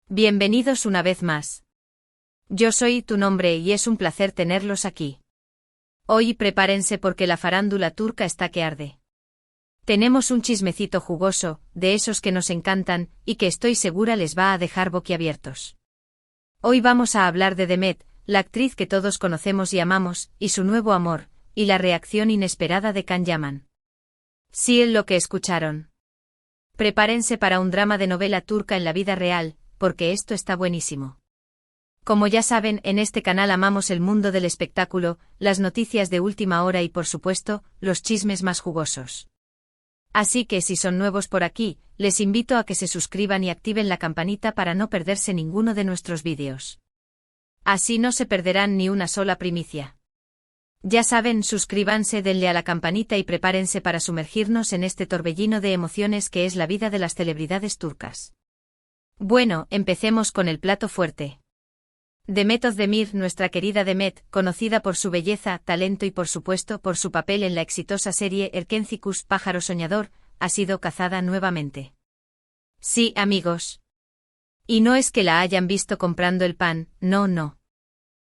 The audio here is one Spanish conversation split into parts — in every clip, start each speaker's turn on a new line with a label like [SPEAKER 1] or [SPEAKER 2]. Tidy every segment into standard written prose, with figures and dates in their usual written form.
[SPEAKER 1] Bienvenidos una vez más. Yo soy tu nombre y es un placer tenerlos aquí. Hoy prepárense porque la farándula turca está que arde. Tenemos un chismecito jugoso, de esos que nos encantan, y que estoy segura les va a dejar boquiabiertos. Hoy vamos a hablar de Demet, la actriz que todos conocemos y amamos, y su nuevo amor, y la reacción inesperada de Can Yaman. Sí es lo que escucharon. Prepárense para un drama de novela turca en la vida real, porque esto está buenísimo. Como ya saben, en este canal amamos el mundo del espectáculo, las noticias de última hora y por supuesto, los chismes más jugosos. Así que si son nuevos por aquí, les invito a que se suscriban y activen la campanita para no perderse ninguno de nuestros vídeos. Así no se perderán ni una sola primicia. Ya saben, suscríbanse, denle a la campanita y prepárense para sumergirnos en este torbellino de emociones que es la vida de las celebridades turcas. Bueno, empecemos con el plato fuerte. Demet Özdemir, nuestra querida Demet, conocida por su belleza, talento y por supuesto por su papel en la exitosa serie Erkencikus, Pájaro Soñador, ha sido cazada nuevamente. Sí, amigos. Y no es que la hayan visto comprando el pan, no.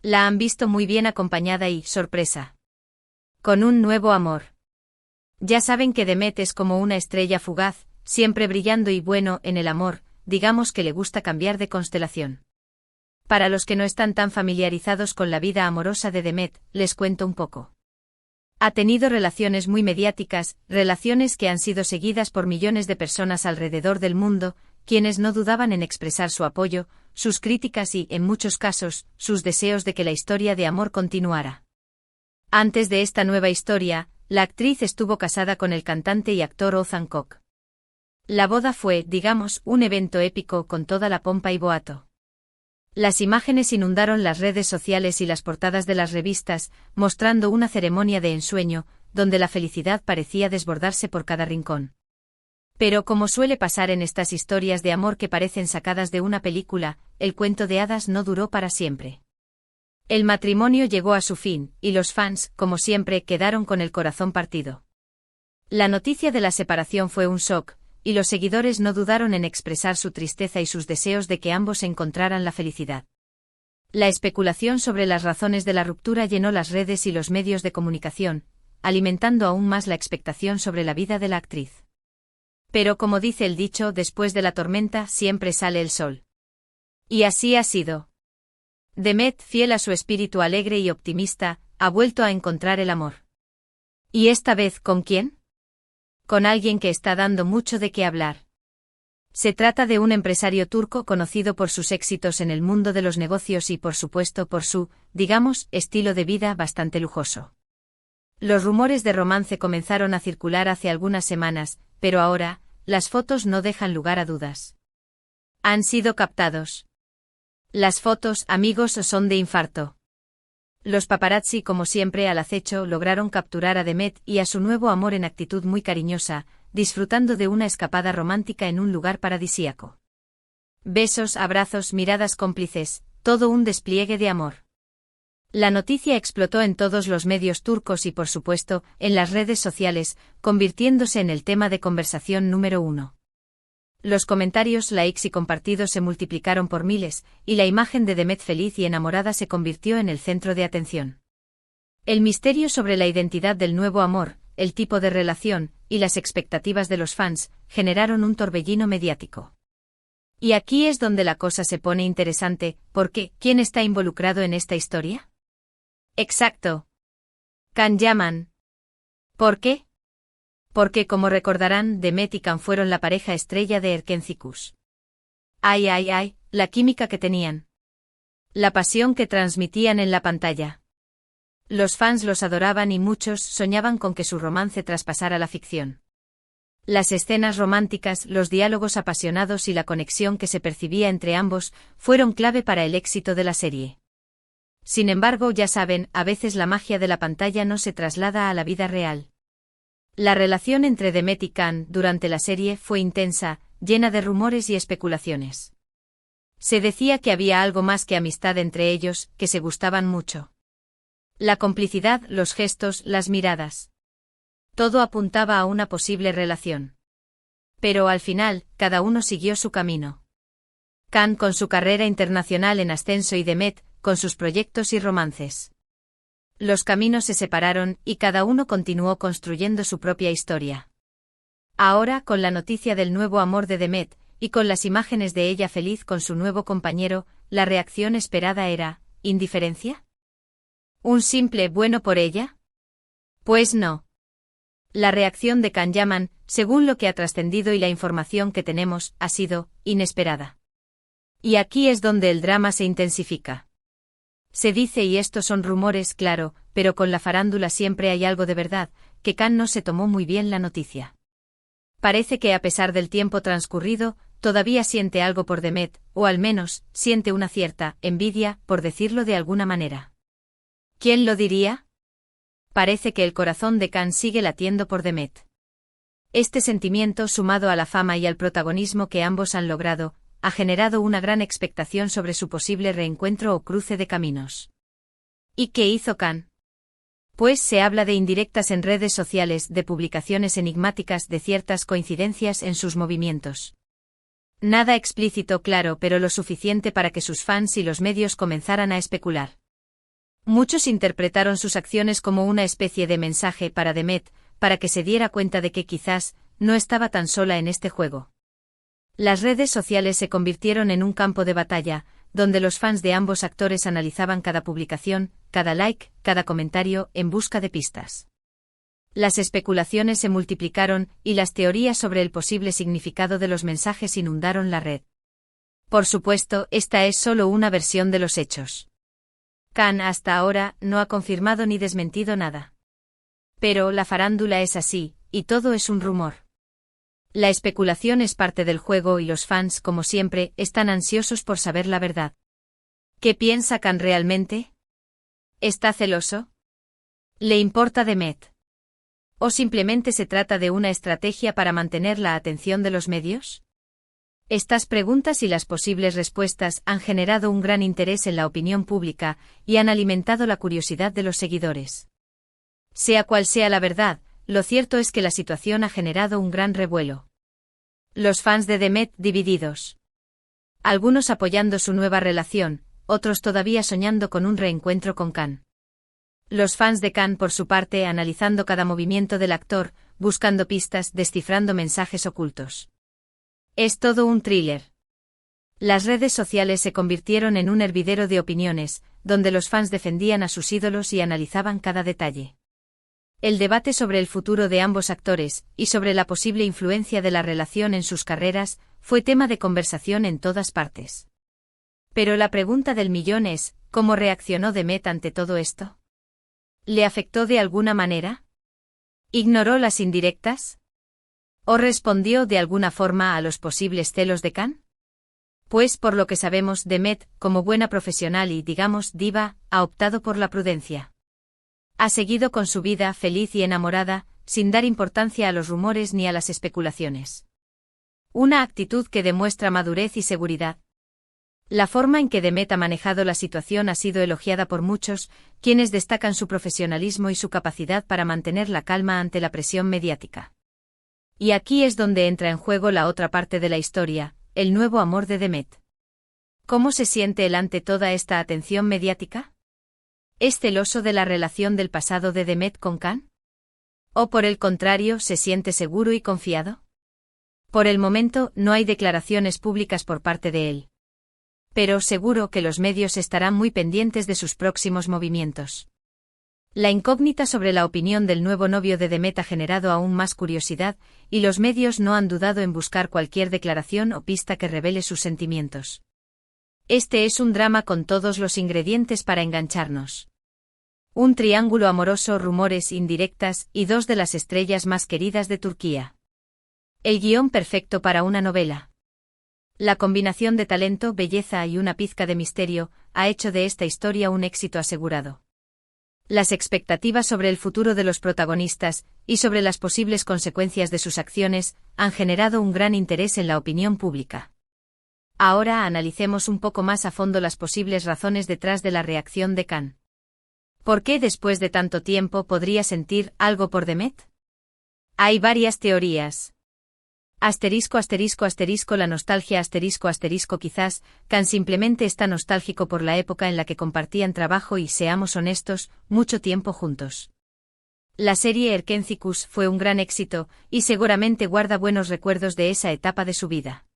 [SPEAKER 1] La han visto muy bien acompañada y, sorpresa, con un nuevo amor. Ya saben que Demet es como una estrella fugaz, siempre brillando y bueno, en el amor, digamos que le gusta cambiar de constelación. Para los que no están tan familiarizados con la vida amorosa de Demet, les cuento un poco. Ha tenido relaciones muy mediáticas, relaciones que han sido seguidas por millones de personas alrededor del mundo, quienes no dudaban en expresar su apoyo, sus críticas y, en muchos casos, sus deseos de que la historia de amor continuara. Antes de esta nueva historia, la actriz estuvo casada con el cantante y actor Ozan Koç. La boda fue, digamos, un evento épico con toda la pompa y boato. Las imágenes inundaron las redes sociales y las portadas de las revistas, mostrando una ceremonia de ensueño, donde la felicidad parecía desbordarse por cada rincón. Pero como suele pasar en estas historias de amor que parecen sacadas de una película, el cuento de hadas no duró para siempre. El matrimonio llegó a su fin, y los fans, como siempre, quedaron con el corazón partido. La noticia de la separación fue un shock, y los seguidores no dudaron en expresar su tristeza y sus deseos de que ambos encontraran la felicidad. La especulación sobre las razones de la ruptura llenó las redes y los medios de comunicación, alimentando aún más la expectación sobre la vida de la actriz. Pero como dice el dicho, después de la tormenta siempre sale el sol. Y así ha sido. Demet, fiel a su espíritu alegre y optimista, ha vuelto a encontrar el amor. ¿Y esta vez con quién? Con alguien que está dando mucho de qué hablar. Se trata de un empresario turco conocido por sus éxitos en el mundo de los negocios y por supuesto por su, digamos, estilo de vida bastante lujoso. Los rumores de romance comenzaron a circular hace algunas semanas, pero ahora, las fotos no dejan lugar a dudas. Han sido captados. Las fotos, amigos, son de infarto. Los paparazzi, como siempre al acecho, lograron capturar a Demet y a su nuevo amor en actitud muy cariñosa, disfrutando de una escapada romántica en un lugar paradisíaco. Besos, abrazos, miradas cómplices, todo un despliegue de amor. La noticia explotó en todos los medios turcos y por supuesto, en las redes sociales, convirtiéndose en el tema de conversación número 1. Los comentarios, likes y compartidos se multiplicaron por miles, y la imagen de Demet feliz y enamorada se convirtió en el centro de atención. El misterio sobre la identidad del nuevo amor, el tipo de relación, y las expectativas de los fans, generaron un torbellino mediático. Y aquí es donde la cosa se pone interesante, porque, ¿quién está involucrado en esta historia? Exacto. Can Yaman. ¿Por qué? Porque como recordarán, Demet y Can fueron la pareja estrella de Erkencikus. Ay, la química que tenían. La pasión que transmitían en la pantalla. Los fans los adoraban y muchos soñaban con que su romance traspasara la ficción. Las escenas románticas, los diálogos apasionados y la conexión que se percibía entre ambos fueron clave para el éxito de la serie. Sin embargo, ya saben, a veces la magia de la pantalla no se traslada a la vida real. La relación entre Demet y Can durante la serie fue intensa, llena de rumores y especulaciones. Se decía que había algo más que amistad entre ellos, que se gustaban mucho. La complicidad, los gestos, las miradas. Todo apuntaba a una posible relación. Pero al final, cada uno siguió su camino. Can con su carrera internacional en ascenso y Demet, con sus proyectos y romances. Los caminos se separaron y cada uno continuó construyendo su propia historia. Ahora, con la noticia del nuevo amor de Demet, y con las imágenes de ella feliz con su nuevo compañero, la reacción esperada era, ¿indiferencia? ¿Un simple bueno por ella? Pues no. La reacción de Can Yaman, según lo que ha trascendido y la información que tenemos, ha sido inesperada. Y aquí es donde el drama se intensifica. Se dice, y estos son rumores, claro, pero con la farándula siempre hay algo de verdad, que Can no se tomó muy bien la noticia. Parece que a pesar del tiempo transcurrido, todavía siente algo por Demet, o al menos, siente una cierta envidia, por decirlo de alguna manera. ¿Quién lo diría? Parece que el corazón de Can sigue latiendo por Demet. Este sentimiento, sumado a la fama y al protagonismo que ambos han logrado, ha generado una gran expectación sobre su posible reencuentro o cruce de caminos. ¿Y qué hizo Can? Pues se habla de indirectas en redes sociales, de publicaciones enigmáticas, de ciertas coincidencias en sus movimientos. Nada explícito, claro, pero lo suficiente para que sus fans y los medios comenzaran a especular. Muchos interpretaron sus acciones como una especie de mensaje para Demet, para que se diera cuenta de que quizás no estaba tan sola en este juego. Las redes sociales se convirtieron en un campo de batalla, donde los fans de ambos actores analizaban cada publicación, cada like, cada comentario, en busca de pistas. Las especulaciones se multiplicaron, y las teorías sobre el posible significado de los mensajes inundaron la red. Por supuesto, esta es solo una versión de los hechos. Can hasta ahora no ha confirmado ni desmentido nada. Pero la farándula es así, y todo es un rumor. La especulación es parte del juego y los fans, como siempre, están ansiosos por saber la verdad. ¿Qué piensa Can realmente? ¿Está celoso? ¿Le importa Demet? ¿O simplemente se trata de una estrategia para mantener la atención de los medios? Estas preguntas y las posibles respuestas han generado un gran interés en la opinión pública y han alimentado la curiosidad de los seguidores. Sea cual sea la verdad, lo cierto es que la situación ha generado un gran revuelo. Los fans de Demet divididos. Algunos apoyando su nueva relación, otros todavía soñando con un reencuentro con Can. Los fans de Can, por su parte, analizando cada movimiento del actor, buscando pistas, descifrando mensajes ocultos. Es todo un thriller. Las redes sociales se convirtieron en un hervidero de opiniones, donde los fans defendían a sus ídolos y analizaban cada detalle. El debate sobre el futuro de ambos actores, y sobre la posible influencia de la relación en sus carreras, fue tema de conversación en todas partes. Pero la pregunta del millón es, ¿cómo reaccionó Demet ante todo esto? ¿Le afectó de alguna manera? ¿Ignoró las indirectas? ¿O respondió de alguna forma a los posibles celos de Can? Pues por lo que sabemos, Demet, como buena profesional y, digamos, diva, ha optado por la prudencia. Ha seguido con su vida feliz y enamorada, sin dar importancia a los rumores ni a las especulaciones. Una actitud que demuestra madurez y seguridad. La forma en que Demet ha manejado la situación ha sido elogiada por muchos, quienes destacan su profesionalismo y su capacidad para mantener la calma ante la presión mediática. Y aquí es donde entra en juego la otra parte de la historia, el nuevo amor de Demet. ¿Cómo se siente él ante toda esta atención mediática? ¿Es celoso de la relación del pasado de Demet con Can? ¿O por el contrario, se siente seguro y confiado? Por el momento, no hay declaraciones públicas por parte de él. Pero seguro que los medios estarán muy pendientes de sus próximos movimientos. La incógnita sobre la opinión del nuevo novio de Demet ha generado aún más curiosidad, y los medios no han dudado en buscar cualquier declaración o pista que revele sus sentimientos. Este es un drama con todos los ingredientes para engancharnos. Un triángulo amoroso, rumores, indirectas, y dos de las estrellas más queridas de Turquía. El guión perfecto para una novela. La combinación de talento, belleza y una pizca de misterio ha hecho de esta historia un éxito asegurado. Las expectativas sobre el futuro de los protagonistas, y sobre las posibles consecuencias de sus acciones, han generado un gran interés en la opinión pública. Ahora analicemos un poco más a fondo las posibles razones detrás de la reacción de Can. ¿Por qué después de tanto tiempo podría sentir algo por Demet? Hay varias teorías. Asterisco asterisco asterisco la nostalgia asterisco asterisco quizás, Khan simplemente está nostálgico por la época en la que compartían trabajo y, seamos honestos, mucho tiempo juntos. La serie Erkenciskus fue un gran éxito, y seguramente guarda buenos recuerdos de esa etapa de su vida.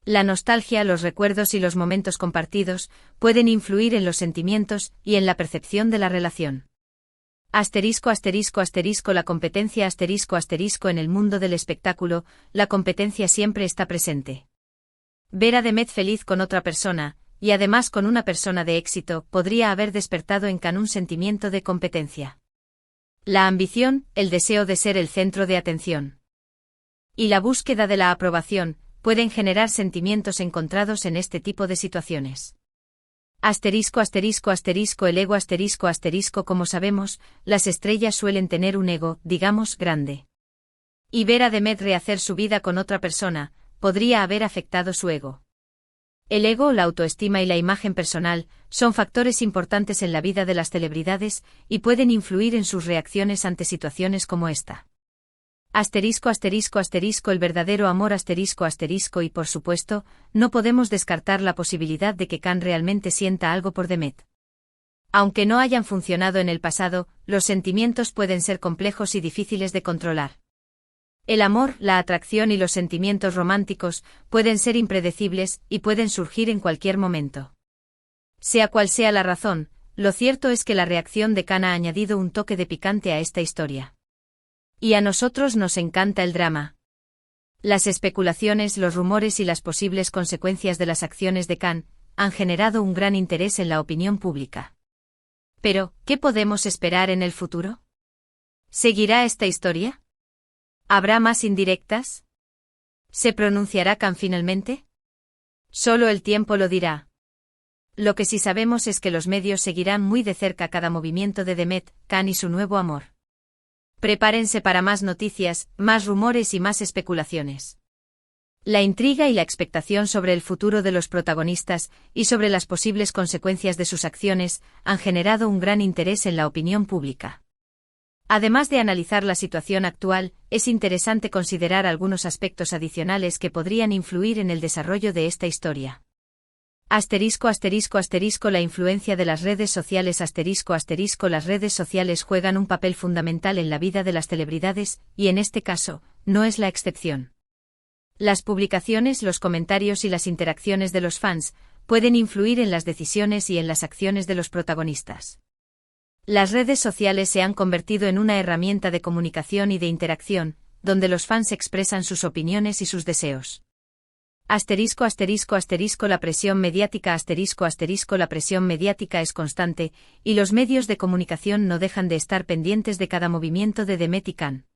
[SPEAKER 1] La nostalgia, los recuerdos y los momentos compartidos, pueden influir en los sentimientos y en la percepción de la relación. Asterisco asterisco asterisco la competencia asterisco asterisco en el mundo del espectáculo, la competencia siempre está presente. Ver a Demet feliz con otra persona, y además con una persona de éxito, podría haber despertado en Khan un sentimiento de competencia. La ambición, el deseo de ser el centro de atención. Y la búsqueda de la aprobación, pueden generar sentimientos encontrados en este tipo de situaciones. Asterisco asterisco asterisco el ego asterisco asterisco como sabemos, las estrellas suelen tener un ego, digamos, grande. Y ver a Demet rehacer su vida con otra persona, podría haber afectado su ego. El ego, la autoestima y la imagen personal, son factores importantes en la vida de las celebridades, y pueden influir en sus reacciones ante situaciones como esta. Asterisco asterisco asterisco el verdadero amor asterisco asterisco y por supuesto, no podemos descartar la posibilidad de que Khan realmente sienta algo por Demet. Aunque no hayan funcionado en el pasado, los sentimientos pueden ser complejos y difíciles de controlar. El amor, la atracción y los sentimientos románticos pueden ser impredecibles y pueden surgir en cualquier momento. Sea cual sea la razón, lo cierto es que la reacción de Khan ha añadido un toque de picante a esta historia. Y a nosotros nos encanta el drama. Las especulaciones, los rumores y las posibles consecuencias de las acciones de Khan han generado un gran interés en la opinión pública. Pero, ¿qué podemos esperar en el futuro? ¿Seguirá esta historia? ¿Habrá más indirectas? ¿Se pronunciará Khan finalmente? Solo el tiempo lo dirá. Lo que sí sabemos es que los medios seguirán muy de cerca cada movimiento de Demet, Khan y su nuevo amor. Prepárense para más noticias, más rumores y más especulaciones. La intriga y la expectación sobre el futuro de los protagonistas y sobre las posibles consecuencias de sus acciones han generado un gran interés en la opinión pública. Además de analizar la situación actual, es interesante considerar algunos aspectos adicionales que podrían influir en el desarrollo de esta historia. Asterisco asterisco asterisco la influencia de las redes sociales asterisco asterisco las redes sociales juegan un papel fundamental en la vida de las celebridades, y en este caso, no es la excepción. Las publicaciones, los comentarios y las interacciones de los fans pueden influir en las decisiones y en las acciones de los protagonistas. Las redes sociales se han convertido en una herramienta de comunicación y de interacción, donde los fans expresan sus opiniones y sus deseos. Asterisco asterisco asterisco la presión mediática asterisco asterisco la presión mediática es constante, y los medios de comunicación no dejan de estar pendientes de cada movimiento de Demet y Khan.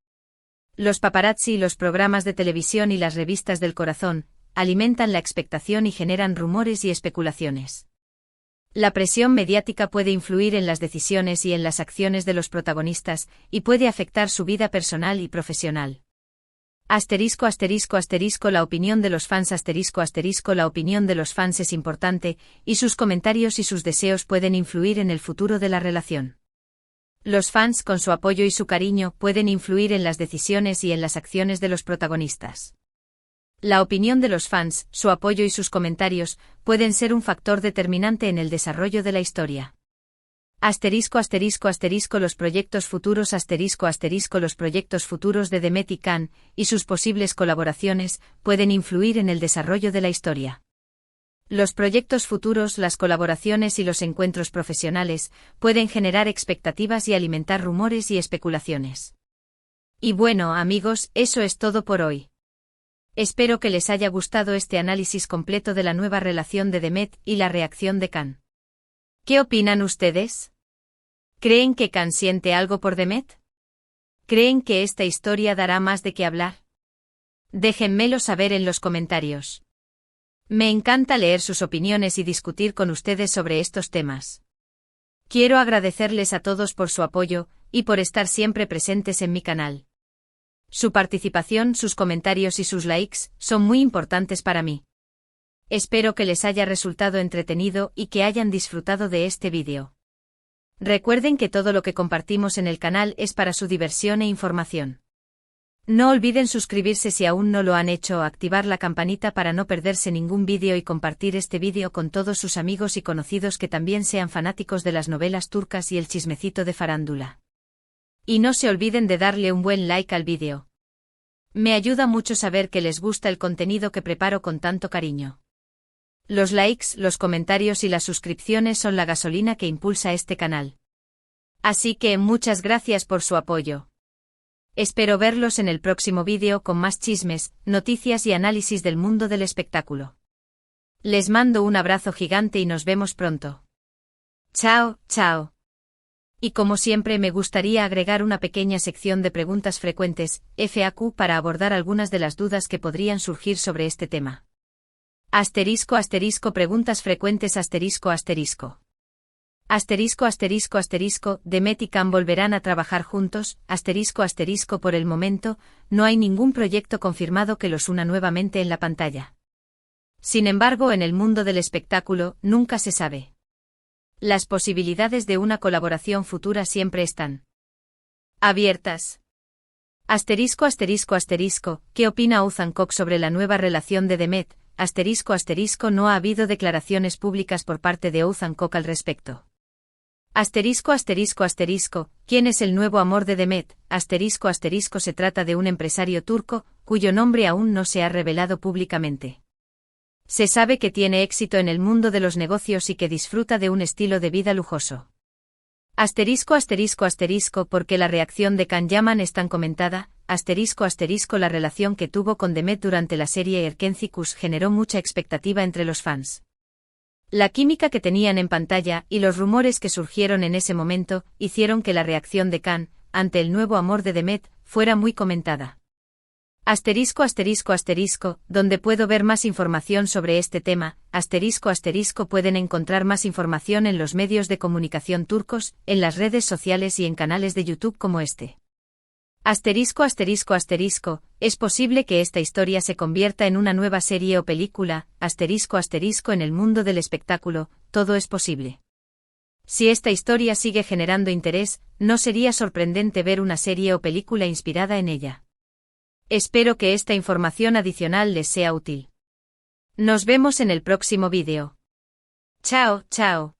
[SPEAKER 1] Los paparazzi, los programas de televisión y las revistas del corazón alimentan la expectación y generan rumores y especulaciones. La presión mediática puede influir en las decisiones y en las acciones de los protagonistas, y puede afectar su vida personal y profesional. Asterisco asterisco asterisco la opinión de los fans asterisco asterisco la opinión de los fans es importante, y sus comentarios y sus deseos pueden influir en el futuro de la relación. Los fans, con su apoyo y su cariño, pueden influir en las decisiones y en las acciones de los protagonistas. La opinión de los fans, su apoyo y sus comentarios pueden ser un factor determinante en el desarrollo de la historia. Asterisco asterisco asterisco los proyectos futuros asterisco asterisco los proyectos futuros de Demet y Khan y sus posibles colaboraciones pueden influir en el desarrollo de la historia. Los proyectos futuros, las colaboraciones y los encuentros profesionales pueden generar expectativas y alimentar rumores y especulaciones. Y bueno, amigos, eso es todo por hoy. Espero que les haya gustado este análisis completo de la nueva relación de Demet y la reacción de Khan. ¿Qué opinan ustedes? ¿Creen que Khan siente algo por Demet? ¿Creen que esta historia dará más de qué hablar? Déjenmelo saber en los comentarios. Me encanta leer sus opiniones y discutir con ustedes sobre estos temas. Quiero agradecerles a todos por su apoyo y por estar siempre presentes en mi canal. Su participación, sus comentarios y sus likes son muy importantes para mí. Espero que les haya resultado entretenido y que hayan disfrutado de este vídeo. Recuerden que todo lo que compartimos en el canal es para su diversión e información. No olviden suscribirse si aún no lo han hecho o activar la campanita para no perderse ningún vídeo y compartir este vídeo con todos sus amigos y conocidos que también sean fanáticos de las novelas turcas y el chismecito de farándula. Y no se olviden de darle un buen like al vídeo. Me ayuda mucho saber que les gusta el contenido que preparo con tanto cariño. Los likes, los comentarios y las suscripciones son la gasolina que impulsa este canal. Así que muchas gracias por su apoyo. Espero verlos en el próximo vídeo con más chismes, noticias y análisis del mundo del espectáculo. Les mando un abrazo gigante y nos vemos pronto. Chao, chao. Y como siempre me gustaría agregar una pequeña sección de preguntas frecuentes, FAQ, para abordar algunas de las dudas que podrían surgir sobre este tema. Asterisco asterisco preguntas frecuentes asterisco asterisco. Asterisco asterisco asterisco, Demet y Can volverán a trabajar juntos, asterisco asterisco por el momento, no hay ningún proyecto confirmado que los una nuevamente en la pantalla. Sin embargo, en el mundo del espectáculo, nunca se sabe. Las posibilidades de una colaboración futura siempre están abiertas. Asterisco asterisco asterisco, ¿qué opina Oğuzhan Koç sobre la nueva relación de Demet? Asterisco asterisco, no ha habido declaraciones públicas por parte de Oğuzhan Koç al respecto. Asterisco asterisco asterisco, ¿quién es el nuevo amor de Demet? Asterisco asterisco, se trata de un empresario turco, cuyo nombre aún no se ha revelado públicamente. Se sabe que tiene éxito en el mundo de los negocios y que disfruta de un estilo de vida lujoso. Asterisco asterisco asterisco, ¿por qué la reacción de Can Yaman es tan comentada? Asterisco asterisco, la relación que tuvo con Demet durante la serie Erkenci generó mucha expectativa entre los fans. La química que tenían en pantalla y los rumores que surgieron en ese momento hicieron que la reacción de Can ante el nuevo amor de Demet fuera muy comentada. Asterisco asterisco asterisco, ¿dónde puedo ver más información sobre este tema? Asterisco asterisco, pueden encontrar más información en los medios de comunicación turcos, en las redes sociales y en canales de YouTube como este. Asterisco asterisco asterisco, ¿es posible que esta historia se convierta en una nueva serie o película? Asterisco asterisco, en el mundo del espectáculo, todo es posible. Si esta historia sigue generando interés, no sería sorprendente ver una serie o película inspirada en ella. Espero que esta información adicional les sea útil. Nos vemos en el próximo vídeo. Chao, chao.